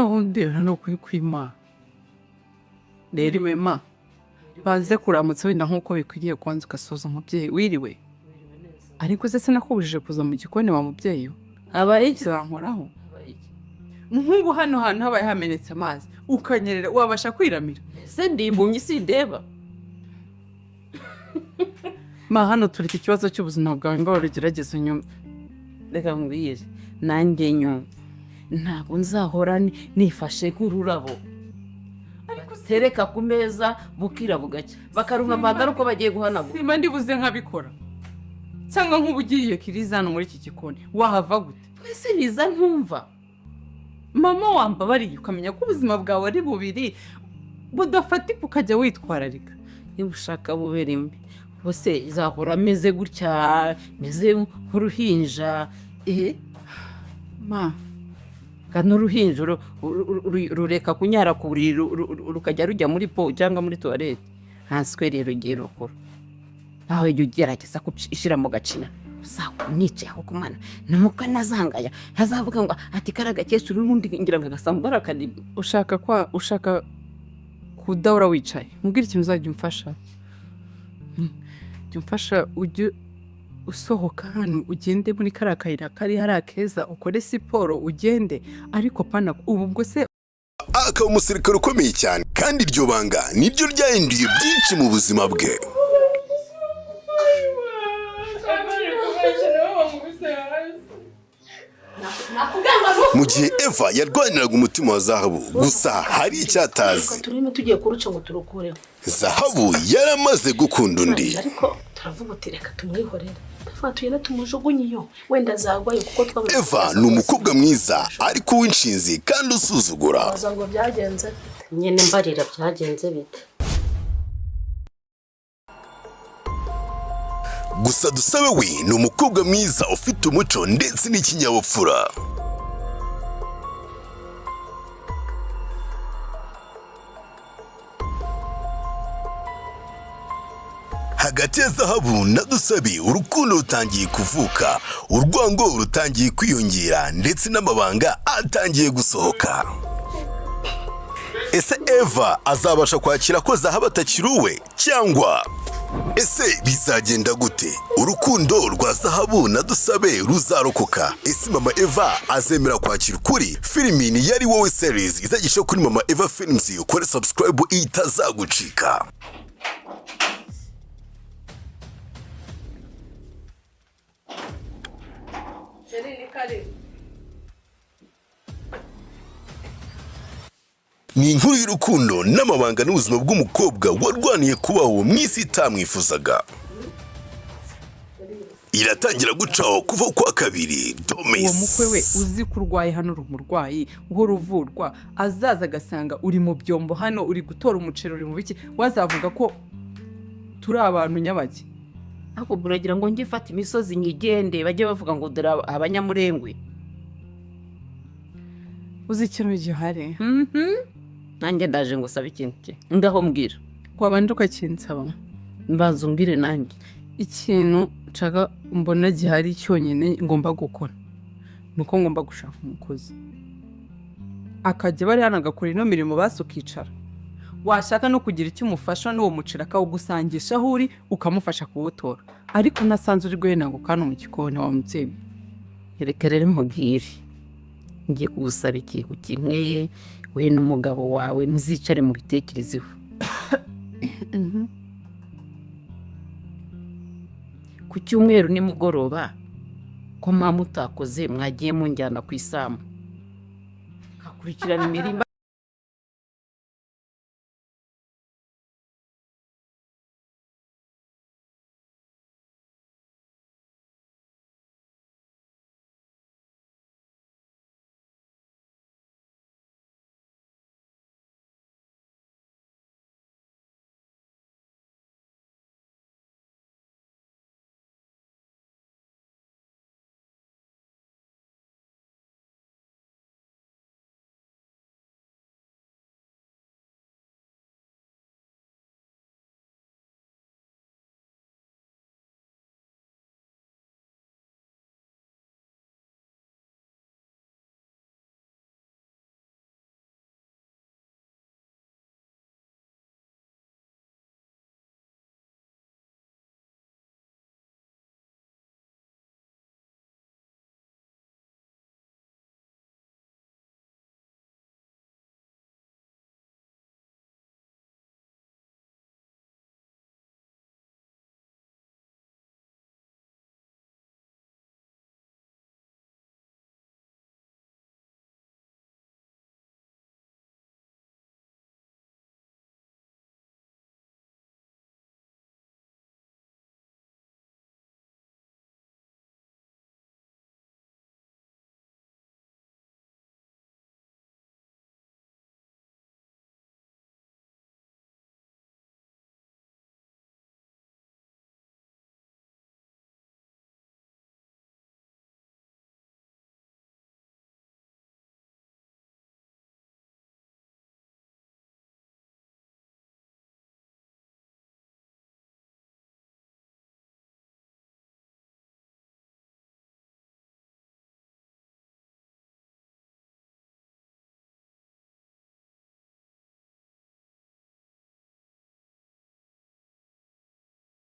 undi no kwima rero iwe ma baze kuramutsa wenda nk'uko bikwiriye kwanza ugasoza umubyeyi wiriwe ariko se sinakubujije kuza mu gikoni wa mubyeyi abaye zankoraho nk'ubu hano hantu habaye hamenetse amazi ukanyerera wabasha kwiramira se ndimbumye sindeba ma hano turi iki kibazo cy'ubuzima bwawe ngo ugerageze nyuma reka nkubwire nanjye nyuma ntabwo nzahora nifashe nk'ururabo tereka ku meza bukira bugacya bakarunka mbagara uko bagiye guhanagura simba ndibuze nkabikora cyangwa nk'ubu ugiye kiriza hano muri iki gikoni wahava gute twese biza ntumva mama wambabariye ukamenya ko ubuzima bwawe ari bubiri budafatika ukajya witwararika niba ushaka bubera imbi bose izahora ameze gutya meze nk'uruhinja ma kandi uruhinja rureka kunyara ku buriri rukajya rujya muri po cyangwa muri tuwarete ntaswe rero ugiye rukora aho jya ugerageza gushyira mu gacina nicaye aho kumana numuko nazangaya hazavuga ngo ati karagakecuru n'undi ngira ngo agasambu barakaniba ushaka kudahora wicaye mubwire ikintu uzajya umfasha jya umfasha ujye usohoka hano ugende muri kariya kayira kari hariya keza ukore siporo ugende ariko pana ubu ubwo se akaba umusirikare ukomeye cyane kandi iryo banga niryo ryahinduye byinshi mu buzima bwe mu gihe Eva yarwaniraga umutima wa Zahabu gusa hari icyatazi turimo tugiye kuruca ngo turukureho Zahabu yaramaze gukunda undi ariko turavuga uti reka tumwihorere twatuye tumujugunye iyo wenda azagwayo kuko twabona Eva ni umukobwa mwiza ariko w'inshinzi kandi usuzugura bazango byagenze nyene mbarira byagenze bite gusa Dusabe we ni umukobwa mwiza ufite umuco ndetse n'ikinyabupfura hagati ya Zahabu na Dusabe urukundo rutangiye kuvuka urwango rutangiye kwiyongera ndetse n'amabanga atangiye gusohoka ese Eva azabasha kwakira ko Zahabu atakiri uwe cyangwa ese bizagenda gute urukundo rwa Zahabu na Dusabe ruzarokoka ese mama Eva azemera kwakira ukuri filimi ni yari wowe series izagisha kuri mama Eva Films ukore subscribe itazagucika ni inkuru y'urukundo n'amabanga n'ubuzima bw'umukobwa warwaniye kubaho mu isi itamwifuzaga iratangira gucaho kuva kwa kabiri Domis uwo mukwe we uzi ko urwaye hano uri umurwayi uhora uvurwa azaza agasanga uri mu byombo hano uri gutora umuceri uri mu biki wazavuga ko turi abantu nyabaki ako buragira ngo njye fata imisozi nyigende bajye bavuga ngo dore abanyamurengwe uzi ikintu gihari nanjye ndaje ngo sabe ikintu cye ngaho mbwira kwabandi ukakinsaba mbanza umbwire nanjye ikintu nshaka mbona gihari cyonyine ngomba gukora nuko ngomba gushaka umukozi akajya bari hano agakora ino mirimo basi ukicara washaka no kugira icyo umufasha n'uwo muceri akawugusangisha aho uri ukamufasha kuwutora ariko nasanze uri guhena ngo kandi mu gikoni wa mubyeyi reka rero mubwire ngiye kugusaba ikintu kimwe we n'umugabo wawe muzicare mu bitekerezeho ku cyumweru nimugoroba ko mama utakoze mwagiye munjyana ku isamu kakurikirana imirimo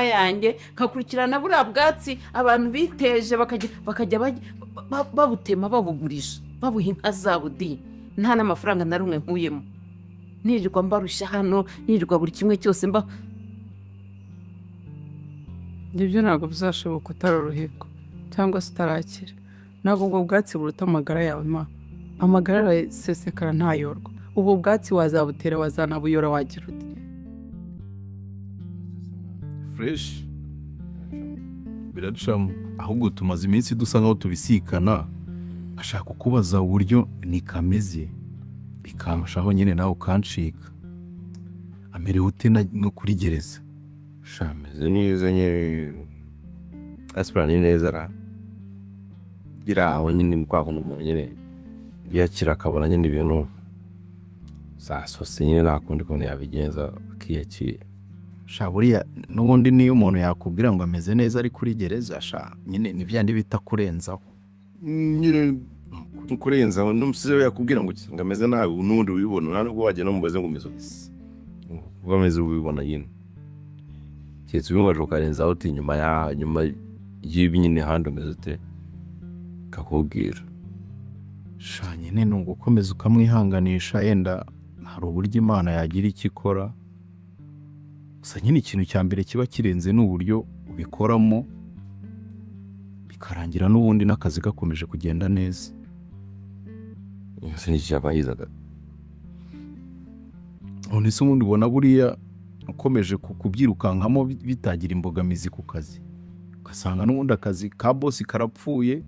yanjye nkakurikirana buriya bwatsi abantu biteje bakajya babutema babugurisha babuha inka zabo di nta n'amafaranga na rumwe nkuyemo nirirwa mbarushya hano nirirwa buri kimwe cyose mba ibyo ntabwo bizashoboka utaroroherwa cyangwa se utarakira. Ntabwo ubwo bwatsi buruta amagara yawe ma. Amagara arasesekara ntayorwa. Ubu bwatsi wazabutera wazanabuyora wagira uti. Fresh biradushamo ahubwo tumaze iminsi dusa nkaho tubisikana, ashaka kukubaza uburyo nikameze bikamushaho nyine nawe ukancika. Amerewe ute no kuri gereza? Shameze neza nyine asipirani neza ra gira aho nyine mukwakuno nyine yakira akabona nyine ibintu sasose nyine nakundi kuntu yabigenza akiyakira. Sha buriya n'ubundi niyo umuntu yakubwira ngo ameze neza ari kuri gereza sha nyine ni byandi bita kurenzaho. Nyine kurenzaho n'umusize yakubwira ngo ameze nabi n'undi ubibona nubwo wajya no mubaze ngo umeze uko ameze ubibona nyine. Cyetse ubimaje ukarenzaho uti nyuma y'ibi nyine handi umeze ute kakubwira. Sha nyine ni ugukomeza ukamwihanganisha yenda hari uburyo Imana yagira icyo ikora. Gusa nyine ikintu cya mbere kiba kirenze n'uburyo ubikoramo bikarangira n'ubundi n'akazi gakomeje kugenda neza. Ese ni cyaba yizaga. None se ubundi ubona buriya ukomeje kubyirukankamo bitagira imbogamizi ku kazi, ugasanga n'ubundi akazi ka bosi karapfuye.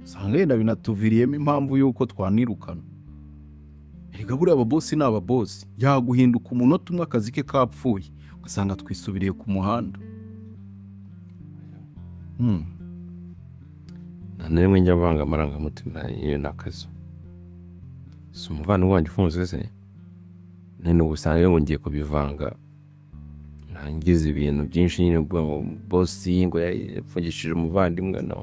Usanga yenda binatuviriyemo impamvu y'uko twanirukana. Erega buriya ababosi ni ababosi, yaguhinduka umunota umwe akazi ke kapfuye ugasanga twisubiriye ku muhanda. Nanemwe njya banga amarangamutima iyo nakazo. Si umuvana wanjye ufunze se nene ubusanga ngo ngiye kubivanga nangize ibintu byinshi nyine kuvuga ngo bosi ngo yapfungishije umuvandimwe no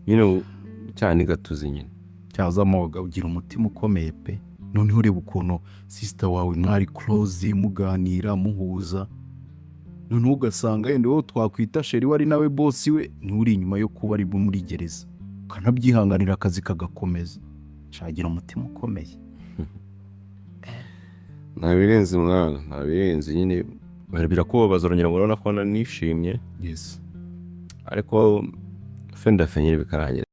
nyine cyane gatuzi nyine. cyaza amoga ugira umutima ukomeye pe. Noneho ureba ukuntu sister wawe mwari close muganira muhuza, noneho ugasanga yenda wowe twakwita sheri wari nawe bosi we ni uri inyuma yo kuba ari muri gereza, ukanabyihanganira akazi kagakomeza. Shagira umutima ukomeye. Ntabirenze mwana, ntabirenze nyine birakubabaza urongera urabona ko nishimye Yes. ariko fenda fenyire bikarangira.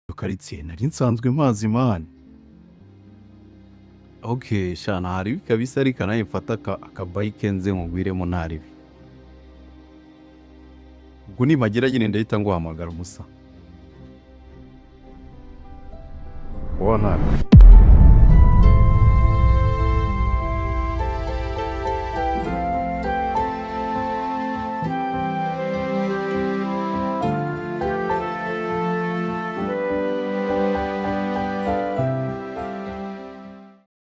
iyo karitsiye nari nsanzwe mazi mani. Okay sha ntaribi kabisa ariko nawe mfata akabayike nze nkugwiremo ntaribi. Ubwo nimagera nyine ndahita nguhamagara Musa. Ntaribi.